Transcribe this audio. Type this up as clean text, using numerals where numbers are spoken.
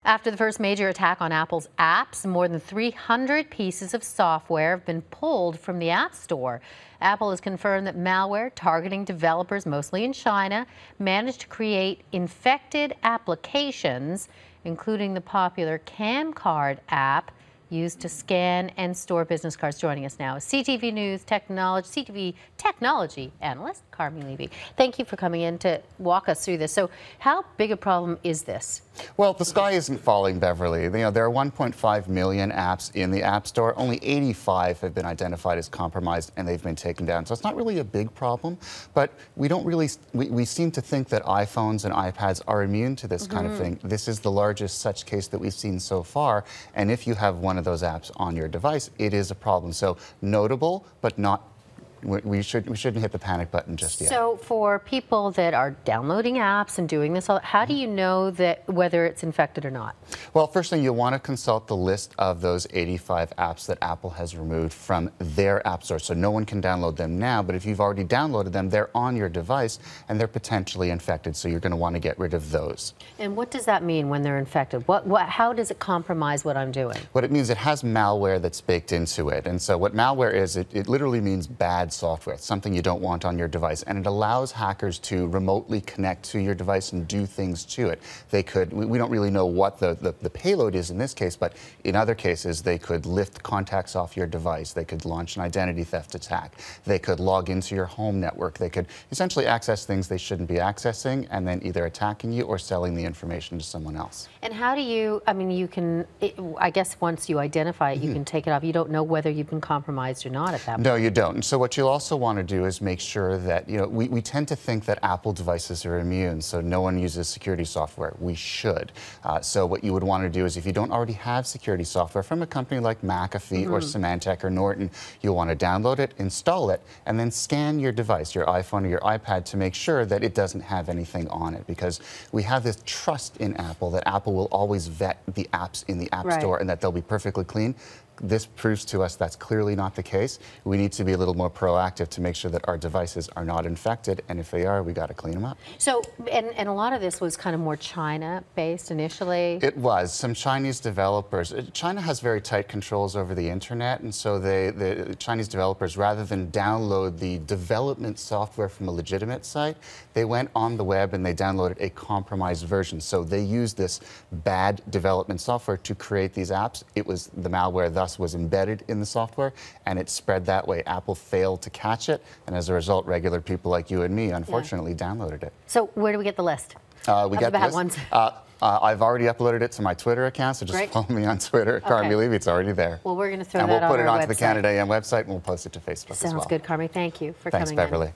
After the first major attack on Apple's apps, more than 300 pieces of software have been pulled from the App Store. Apple has confirmed that malware targeting developers, mostly in China, managed to create infected applications, including the popular CamCard app used to scan and store business cards. Joining us now is CTV News CTV technology analyst Carmi Levy. Thank you for coming in to walk us through this. So how big a problem is this? Well, the sky isn't falling, Beverly. There are 1.5 million apps in the App Store. Only 85 have been identified as compromised, and they've been taken down. So it's not really a big problem, but we seem to think that iPhones and iPads are immune to this kind of thing. This is the largest such case that we've seen so far, and if you have one of those apps on your device, it is a problem. So notable, but not. We shouldn't hit the panic button just yet. So for people that are downloading apps and doing this, how do you know that whether it's infected or not? Well, first thing, you'll want to consult the list of those 85 apps that Apple has removed from their App Store. So no one can download them now, but if you've already downloaded them, they're on your device and they're potentially infected. So you're going to want to get rid of those. And what does that mean when they're infected? How does it compromise what I'm doing? What it means, it has malware that's baked into it. And so what malware is, it literally means bad software. It's something you don't want on your device, and it allows hackers to remotely connect to your device and do things to it. They could, we don't really know what the payload is in this case, but in other cases they could lift contacts off your device, they could launch an identity theft attack, they could log into your home network, they could essentially access things they shouldn't be accessing and then either attacking you or selling the information to someone else. And how do you, I mean, you can, I guess once you identify it, you can take it off. You don't know whether you've been compromised or not at that point. No, you don't. And so what you'll also want to do is make sure that, we tend to think that Apple devices are immune, so no one uses security software. We should. So what you would want to do is, if you don't already have security software from a company like McAfee or Symantec or Norton, you'll want to download it, install it, and then scan your device, your iPhone or your iPad, to make sure that it doesn't have anything on it, because we have this trust in Apple that Apple will always vet the apps in the App Store and that they'll be perfectly clean. This proves to us that's clearly not the case. We need to be a little more proactive to make sure that our devices are not infected, and if they are, we got to clean them up. So, and a lot of this was kind of more China-based initially? It was. Some Chinese developers. China has very tight controls over the internet, and so the Chinese developers, rather than download the development software from a legitimate site, they went on the web and they downloaded a compromised version. So they used this bad development software to create these apps. It was the malware was embedded in the software, and it spread that way. Apple failed to catch it, and as a result, regular people like you and me, unfortunately, downloaded it. So where do we get the list? We get the bad ones. I've already uploaded it to my Twitter account, so just follow me on Twitter, Carmi Levy. It's already there. Well, we're going to throw that on our website. And we'll put it onto the Canada AM website, and we'll post it to Facebook as well. Sounds good, Carmi. Thank you for coming in. Thanks, Beverly.